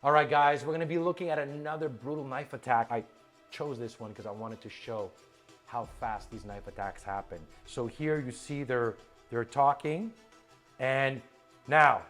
All right, guys, we're gonna be looking at another brutal knife attack. I chose this one because I wanted to show how fast these knife attacks happen. So here you see they're talking, and now,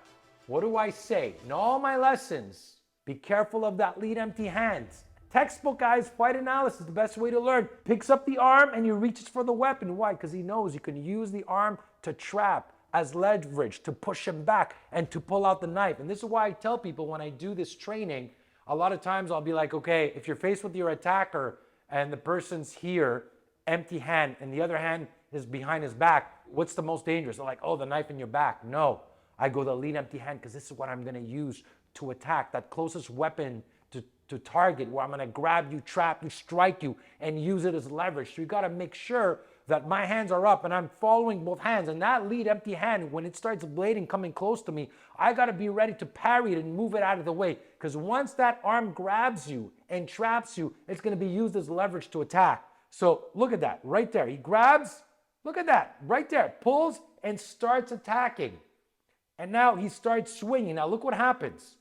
what do I say? In all my lessons, be careful of that lead empty hand. Textbook, guys, fight analysis, the best way to learn. Picks up the arm and he reaches for the weapon. Why? Because he knows you can use the arm to trap, as leverage, to push him back and to pull out the knife. And this is why I tell people when I do this training, a lot of times I'll be like, okay, if you're faced with your attacker and the person's here, empty hand, and the other hand is behind his back, what's the most dangerous? They're like, oh, the knife in your back. No, I go the lead empty hand because this is what I'm gonna use to attack, that closest weapon to target, where I'm gonna grab you, trap you, strike you, and use it as leverage. So you gotta make sure that my hands are up and I'm following both hands. And that lead empty hand, when it starts blading coming close to me, I gotta be ready to parry it and move it out of the way. Because once that arm grabs you and traps you, it's gonna be used as leverage to attack. So look at that, right there. He grabs, look at that, right there. Pulls and starts attacking. And now he starts swinging. Now look what happens.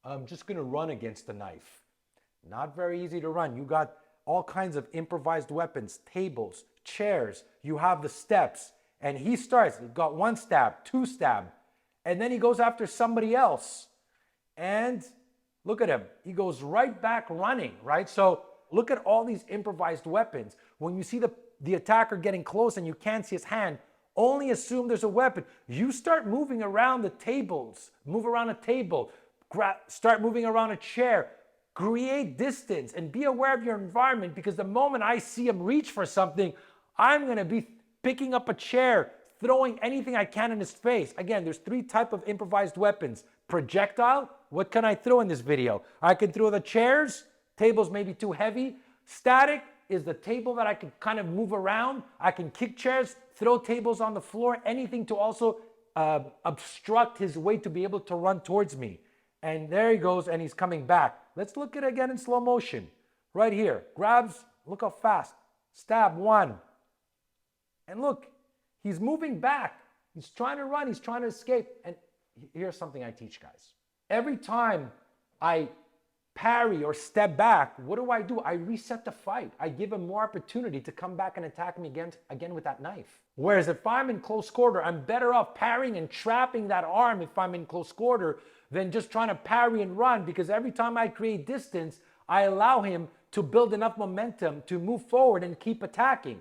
I'm just gonna run against the knife. Not very easy to run. You got all kinds of improvised weapons, tables, chairs. You have the steps. And he starts, he's got one stab, two stab. And then he goes after somebody else. And look at him. He goes right back running, right? So look at all these improvised weapons. When you see the attacker getting close and you can't see his hand, only assume there's a weapon. You start moving around the tables, move around a table, start moving around a chair, create distance and be aware of your environment, because the moment I see him reach for something, I'm gonna be picking up a chair, throwing anything I can in his face. Again, there's three types of improvised weapons. Projectile, what can I throw in this video? I can throw the chairs, tables may be too heavy. Static is the table that I can kind of move around. I can kick chairs, throw tables on the floor, anything to also obstruct his way to be able to run towards me. And there he goes, and he's coming back. Let's look at it again in slow motion. Right here, grabs, look how fast. Stab, one. And look, he's moving back. He's trying to run, he's trying to escape. And here's something I teach guys. Every time I parry or step back, what do? I reset the fight. I give him more opportunity to come back and attack me again with that knife. Whereas if I'm in close quarter, I'm better off parrying and trapping that arm if I'm in close quarter than just trying to parry and run, because every time I create distance, I allow him to build enough momentum to move forward and keep attacking.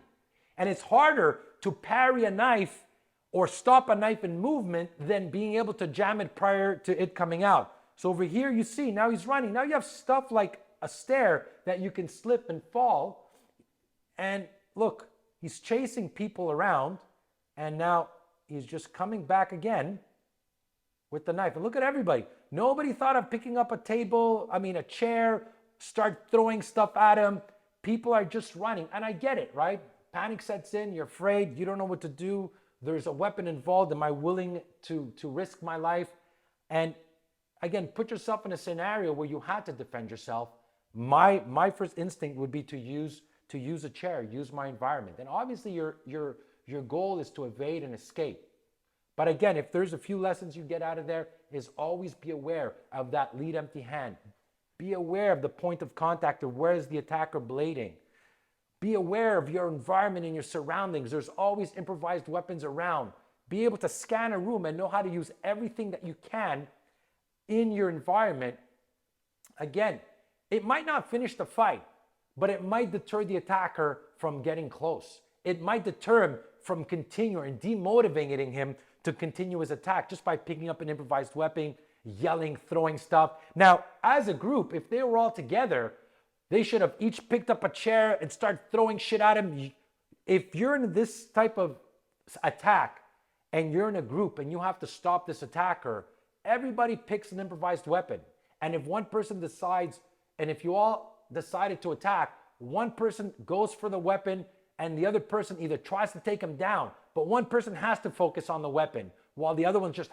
And it's harder to parry a knife or stop a knife in movement than being able to jam it prior to it coming out. So over here you see, now he's running. Now you have stuff like a stair that you can slip and fall. And look, he's chasing people around, and now he's just coming back again with the knife. And look at everybody. Nobody thought of picking up a chair, start throwing stuff at him. People are just running. And I get it, right? Panic sets in, you're afraid, you don't know what to do. There's a weapon involved. Am I willing to risk my life? And again, put yourself in a scenario where you had to defend yourself. My first instinct would be to use a chair, use my environment. And obviously your goal is to evade and escape. But again, if there's a few lessons you get out of there, is always be aware of that lead empty hand. Be aware of the point of contact, of where is the attacker blading. Be aware of your environment and your surroundings. There's always improvised weapons around. Be able to scan a room and know how to use everything that you can in your environment. Again, it might not finish the fight, but it might deter the attacker from getting close. It might deter him from continuing and demotivating him to continue his attack just by picking up an improvised weapon, yelling, throwing stuff. Now, as a group, if they were all together, they should have each picked up a chair and start throwing shit at him. If you're in this type of attack and you're in a group and you have to stop this attacker, everybody picks an improvised weapon. And if one person decides, and if you all decided to attack, one person goes for the weapon and the other person either tries to take him down, but one person has to focus on the weapon while the other one just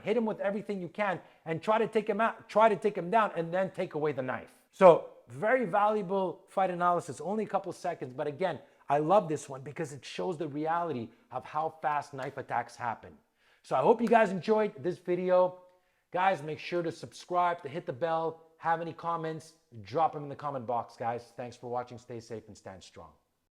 hit him with everything you can and try to take him out, try to take him down, and then take away the knife. So very valuable fight analysis, only a couple of seconds. But again, I love this one because it shows the reality of how fast knife attacks happen. So I hope you guys enjoyed this video. Guys, make sure to subscribe, to hit the bell. Have any comments, drop them in the comment box, guys. Thanks for watching. Stay safe and stand strong.